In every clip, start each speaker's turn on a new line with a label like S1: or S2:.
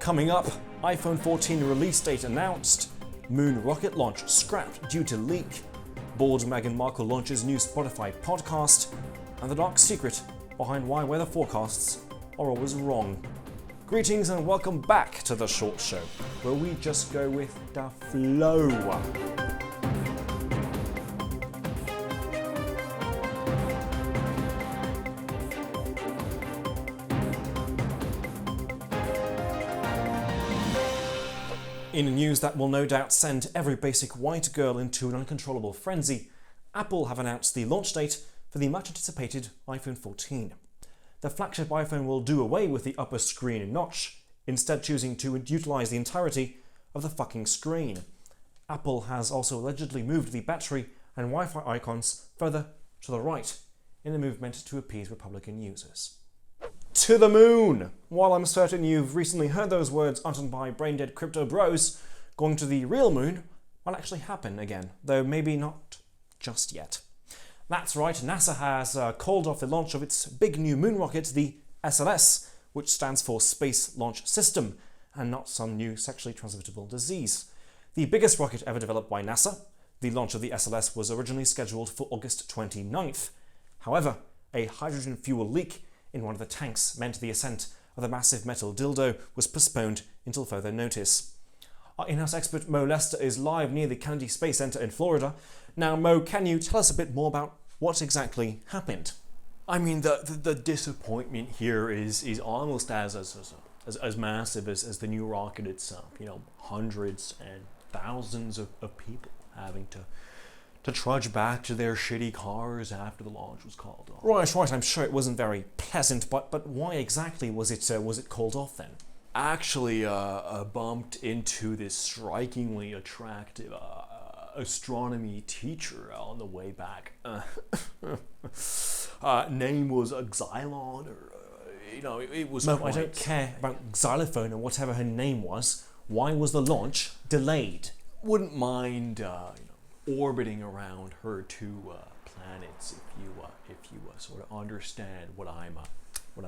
S1: Coming up, iPhone 14 release date announced, moon rocket launch scrapped due to leak, bored Meghan Markle launches new Spotify podcast, and the dark secret behind why weather forecasts are always wrong. Greetings and welcome back to The Chort Show, where we just go with the flow. In news that will no doubt send every basic white girl into an uncontrollable frenzy, Apple have announced the launch date for the much-anticipated iPhone 14. The flagship iPhone will do away with the upper screen notch, instead choosing to utilise the entirety of the fucking screen. Apple has also allegedly moved the battery and Wi-Fi icons further to the right, in a move meant to appease Republican users. To the moon! While I'm certain you've recently heard those words uttered by brain-dead crypto bros, going to the real moon will actually happen again, though maybe not just yet. That's right, NASA has called off the launch of its big new moon rocket, the SLS, which stands for Space Launch System, and not some new sexually transmittable disease. The biggest rocket ever developed by NASA, the launch of the SLS was originally scheduled for August 29th. However, a hydrogen fuel leak in one of the tanks meant the ascent of the massive metal dildo was postponed until further notice. Our in-house expert Mo Lester is live near the Kennedy Space Center in Florida. Now, Mo, can you tell us a bit more about what exactly happened?
S2: I mean, the disappointment here is almost as massive as the new rocket itself. You know, hundreds and thousands of people having to trudge back to their shitty cars after the launch was called off.
S1: Right. I'm sure it wasn't very pleasant, but why exactly was it called off then?
S2: Actually, bumped into this strikingly attractive astronomy teacher on the way back. Name was Xylon, or it was.
S1: No, I don't care about xylophone or whatever her name was. Why was the launch delayed?
S2: Wouldn't mind, orbiting around her two planets if you sort of understand what I'm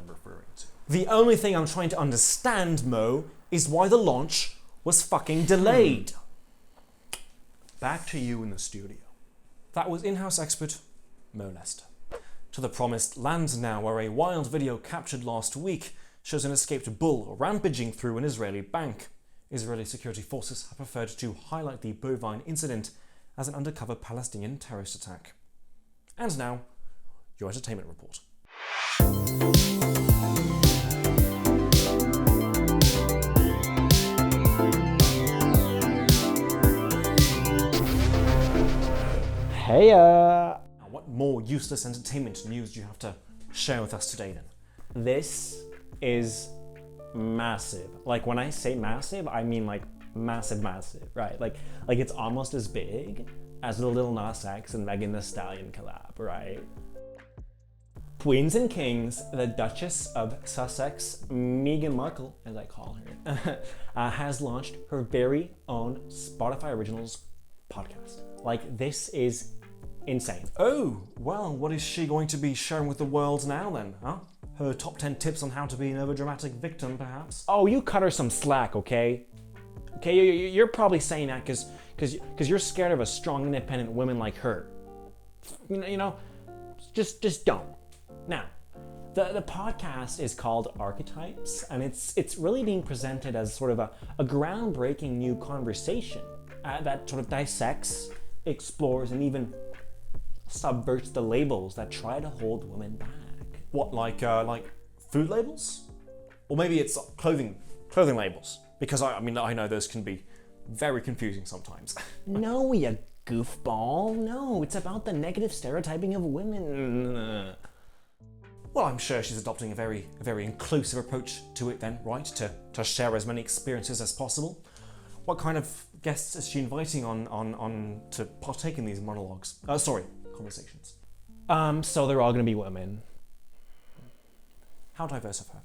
S2: referring to.
S1: The only thing I'm trying to understand, Mo, is why the launch was fucking delayed.
S2: Back to you in the studio.
S1: That was in-house expert Mo Lester. To the promised land now, where a wild video captured last week shows an escaped bull rampaging through an Israeli bank. Israeli security forces have preferred to highlight the bovine incident as an undercover Palestinian terrorist attack. And now, your entertainment report.
S3: Heya!
S1: What more useless entertainment news do you have to share with us today then?
S3: This is massive. Like, when I say massive, I mean like massive, right? Like it's almost as big as the Lil Nas X and Megan Thee Stallion collab, right? Queens and Kings, the Duchess of Sussex, Meghan Markle, as I call her, has launched her very own Spotify Originals podcast. Like, this is insane.
S1: Oh, well, what is she going to be sharing with the world now then, huh? Her top 10 tips on how to be an overdramatic victim, perhaps?
S3: Oh, you cut her some slack, okay? Okay, you're probably saying that because you're scared of a strong, independent woman like her. Just don't. Now, the podcast is called Archetypes, and it's really being presented as sort of a groundbreaking new conversation that sort of dissects, explores, and even subverts the labels that try to hold women back.
S1: What, like food labels? Or maybe it's clothing labels? Because I know those can be very confusing sometimes.
S3: No, you goofball. No, it's about the negative stereotyping of women.
S1: Well, I'm sure she's adopting a very inclusive approach to it then, right? To share as many experiences as possible. What kind of guests is she inviting on to partake in these monologues? Conversations.
S3: So they're all gonna be women.
S1: How diverse of her.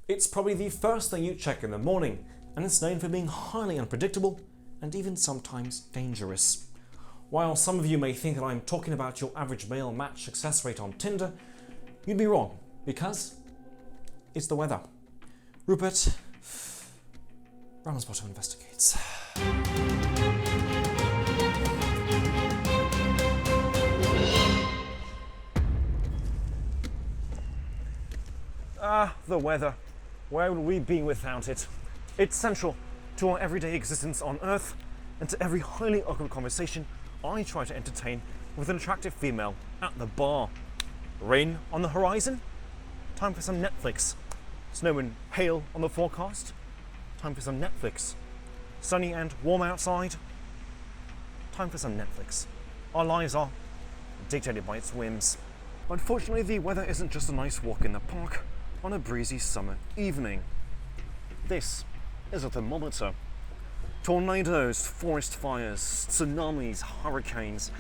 S1: It's probably the first thing you check in the morning, and it's known for being highly unpredictable and even sometimes dangerous. While some of you may think that I'm talking about your average male match success rate on Tinder, you'd be wrong, because it's the weather. Rupert, Ramsbottom investigates.
S2: The weather. Where would we be without it? It's central to our everyday existence on Earth, and to every highly awkward conversation I try to entertain with an attractive female at the bar. Rain on the horizon? Time for some Netflix. Snow and hail on the forecast? Time for some Netflix. Sunny and warm outside? Time for some Netflix. Our lives are dictated by its whims. Unfortunately, the weather isn't just a nice walk in the park on a breezy summer evening. This is a thermometer. Tornadoes, forest fires, tsunamis, hurricanes.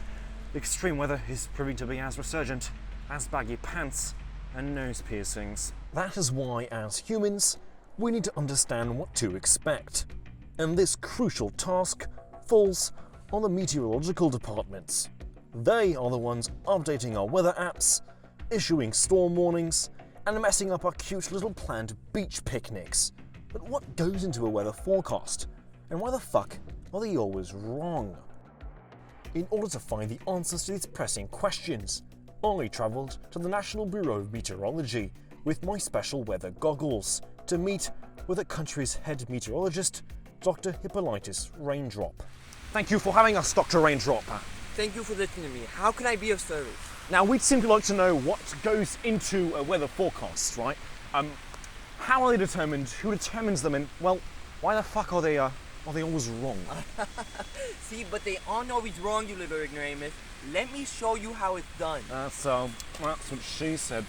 S2: Extreme weather is proving to be as resurgent as baggy pants and nose piercings. That is why, as humans, we need to understand what to expect. And this crucial task falls on the meteorological departments. They are the ones updating our weather apps, issuing storm warnings, and messing up our cute little planned beach picnics. But what goes into a weather forecast? And why the fuck are they always wrong? In order to find the answers to these pressing questions, I travelled to the National Bureau of Meteorology with my special weather goggles to meet with the country's head meteorologist, Dr. Hippolytus Raindrop. Thank you for having us, Dr. Raindrop.
S4: Thank you for listening to me. How can I be of service?
S2: Now, we'd simply like to know what goes into a weather forecast, right? How are they determined? Who determines them? And, well, why the fuck are they always wrong?
S4: See, but they aren't always wrong, you little ignoramus. Let me show you how it's done.
S2: That's what she said.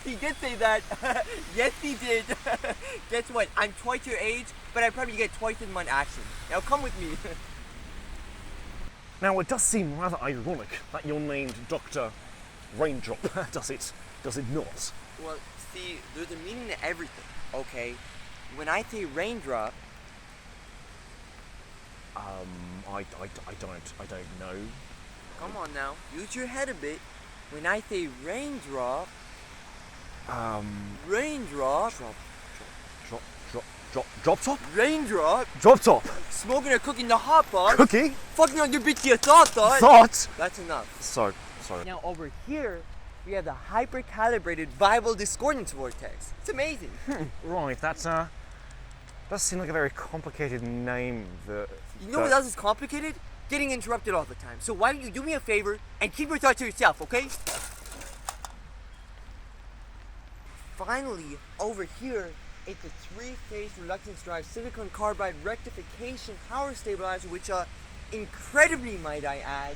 S4: He did say that. Yes, he did. Guess what? I'm twice your age, but I probably get twice as much action. Now come with me.
S2: Now, it does seem rather ironic that you're named Dr. Raindrop, does it not?
S4: Well, see, there's a meaning to everything, okay? When I say raindrop...
S2: I don't know.
S4: Come on now, use your head a bit. When I say raindrop... Raindrop...
S2: Drop top?
S4: Raindrop...
S2: Drop top!
S4: Smoking or cooking the hot pot...
S2: Cookie?
S4: Fucking on your bitch your thought.
S2: Thought?
S4: That's enough.
S2: Sorry.
S4: Now over here, we have the hyper-calibrated Bible discordance vortex. It's amazing.
S2: Right, does seem like a very complicated name.
S4: You know what else is complicated? Getting interrupted all the time. So why don't you do me a favor and keep your thoughts to yourself, okay? Finally, over here, it's a three-phase reluctance drive silicon carbide rectification power stabilizer, which incredibly, might I add,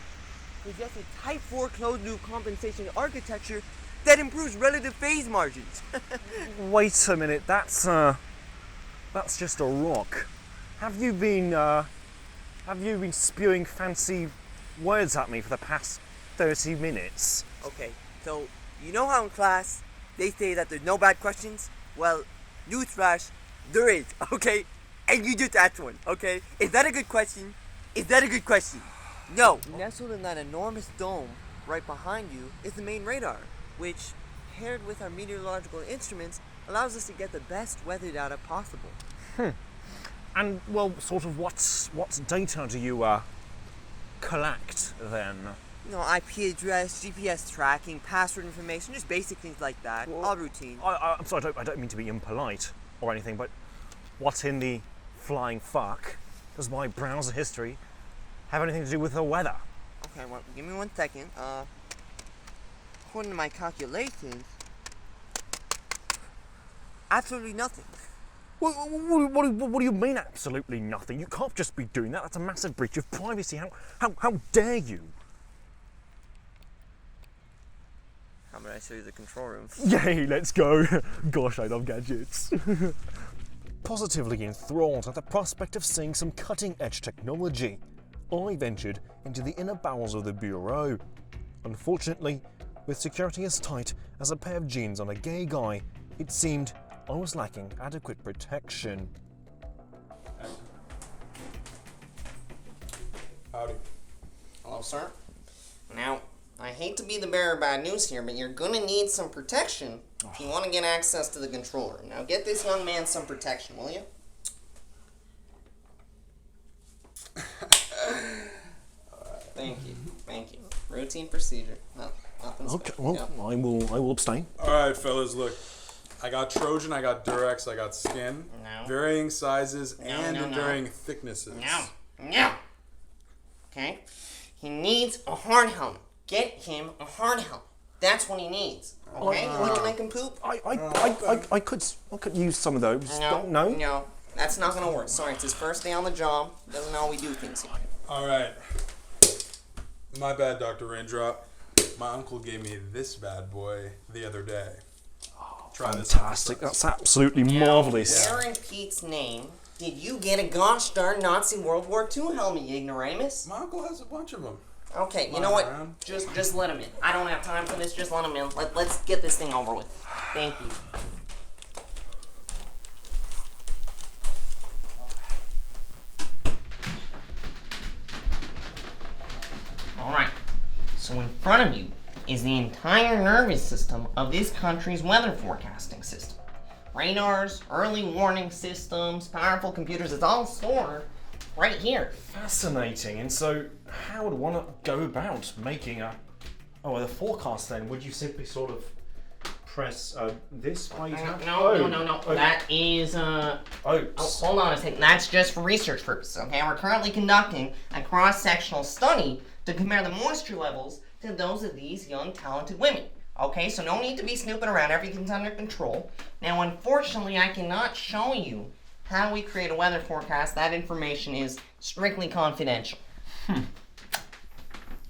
S4: possess a Type 4 closed loop compensation architecture that improves relative phase margins.
S2: Wait a minute, that's just a rock. Have you been spewing fancy words at me for the past 30 minutes?
S4: Okay, so you know how in class they say that there's no bad questions? Well, newsflash, there is, okay? And you just asked one, okay? Is that a good question? Is that a good question? No. Nestled in that enormous dome right behind you is the main radar, which, paired with our meteorological instruments, allows us to get the best weather data possible.
S2: And, well, sort of what data do you collect then?
S4: You know, IP address, GPS tracking, password information, just basic things like that.
S2: Well,
S4: all routine.
S2: I'm sorry, I don't mean to be impolite or anything, but what in the flying fuck does my browser history have anything to do with the weather?
S4: Okay, well, give me 1 second. According to my calculations, absolutely nothing.
S2: What do you mean absolutely nothing? You can't just be doing that. That's a massive breach of privacy. How dare you?
S4: How about I show you the control room?
S2: Yay, let's go. Gosh, I love gadgets. Positively enthralled at the prospect of seeing some cutting-edge technology, I ventured into the inner bowels of the Bureau. Unfortunately, with security as tight as a pair of jeans on a gay guy, it seemed I was lacking adequate protection.
S5: Howdy. Hello, sir. Now, I hate to be the bearer of bad news here, but you're gonna need some protection if you want to get access to the control room. Now, get this young man some protection, will you? Thank you. Routine procedure. No, nothing
S1: Okay,
S5: special.
S1: well,
S5: Yep.
S1: I will abstain.
S6: All right, fellas, look. I got Trojan, I got Durex, I got Skin.
S5: No.
S6: Varying sizes and
S5: no.
S6: varying thicknesses.
S5: No. Okay? He needs a hard helmet. Get him a hard helmet. That's what he needs. Okay? You can make him poop?
S1: I could use some of those.
S5: No. That's not gonna work. Sorry, it's his first day on the job. Doesn't know how we do things here.
S6: All right. My bad, Dr. Raindrop. My uncle gave me this bad boy the other day. Try this.
S1: Fantastic. That's absolutely marvelous.
S5: Where in Pete's name did you get a gosh darn Nazi World War II helmet, you ignoramus?
S6: My uncle has a bunch of them.
S5: Okay, you know what?
S6: Around.
S5: Just let him in. I don't have time for this. Just let him in. Let's get this thing over with. Thank you. Alright, so in front of you is the entire nervous system of this country's weather forecasting system. Radars, early warning systems, powerful computers, it's all stored right here.
S1: Fascinating. And so, how would one go about making the forecast then? Would you simply sort of press this by
S5: No. That is, hold on a second. That's just for research purposes, okay? We're currently conducting a cross-sectional study to compare the moisture levels to those of these young, talented women. Okay, so no need to be snooping around. Everything's under control. Now, unfortunately, I cannot show you how we create a weather forecast. That information is strictly confidential.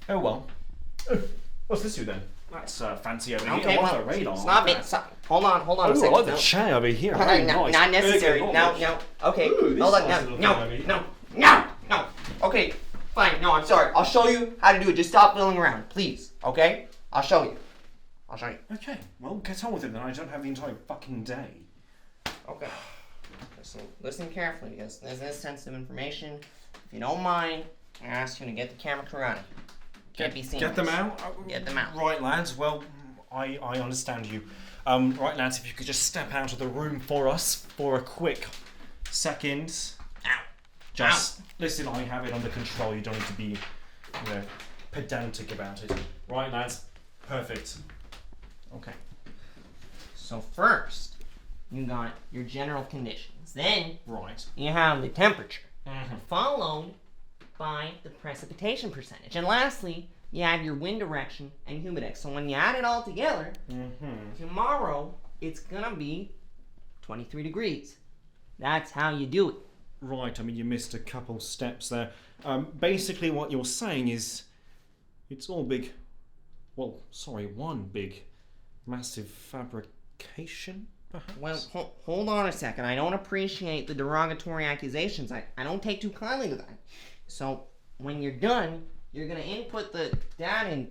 S1: Oh well. What's this do then? That's fancy over
S5: Okay,
S1: here.
S5: well,
S1: What's a radar?
S5: stop it. Stop. Hold on a
S1: Oh, I
S5: second.
S1: like the chair over here. Very nice.
S5: Not necessary.
S1: Okay,
S5: No. Okay,
S1: Ooh, this
S5: hold on.
S1: nice little thing over here.
S5: No. Okay, fine. No, I'm sorry. I'll show you how to do it. Just stop fiddling around, please. Okay? I'll show you.
S1: Okay, well, get on with it then. I don't have the entire fucking day.
S5: Okay. So listen carefully because this is sensitive information. If you don't mind, I ask you to get the camera crew out of here. Can't be seen.
S1: Get them out?
S5: Get them out.
S1: Right, lads. Well, I understand you. Right, lads, if you could just step out of the room for us for a quick second.
S5: Ow.
S1: Just listen, I have it under control. You don't need to be, pedantic about it. Right, lads? Perfect. Okay.
S5: So first, you got your general conditions. Then
S1: Right.
S5: you have the temperature,
S1: Mm-hmm.
S5: followed by the precipitation percentage. And lastly, you have your wind direction and humidex. So when you add it all together, tomorrow it's gonna be 23 degrees. That's how you do it.
S1: Right, I mean, you missed a couple steps there. Basically, what you're saying is it's all big. One big, massive fabrication, perhaps?
S5: Well, hold on a second. I don't appreciate the derogatory accusations. I don't take too kindly to that. So when you're done, you're gonna input the data in.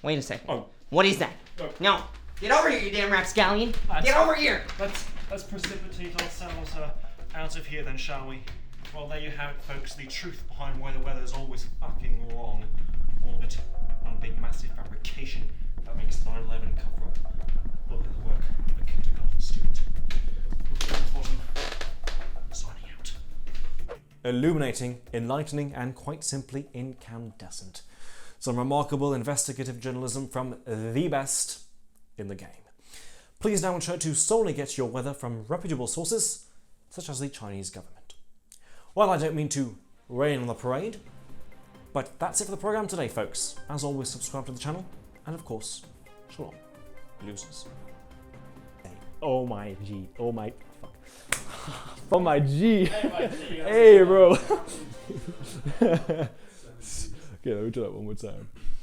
S5: Wait a second.
S1: Oh.
S5: What is that?
S1: Oh.
S5: No. Get over here, you damn rapscallion. Get over here.
S1: Let's precipitate ourselves out of here then, shall we? Well, there you have it, folks. The truth behind why the weather's always fucking wrong. All of it one big massive fabrication that makes 9/11 cover-up look at the work of a kindergarten student. Look at the bottom. Signing out. Illuminating, enlightening, and quite simply incandescent. Some remarkable investigative journalism from the best in the game. Please now ensure to solely get your weather from reputable sources, such as the Chinese government. Well, I don't mean to rain on the parade, but that's it for the program today, folks. As always, subscribe to the channel, and of course, shalom, losers.
S3: Oh my G. Oh my fuck. Oh my G. Hey bro. Okay, let me try that one more time.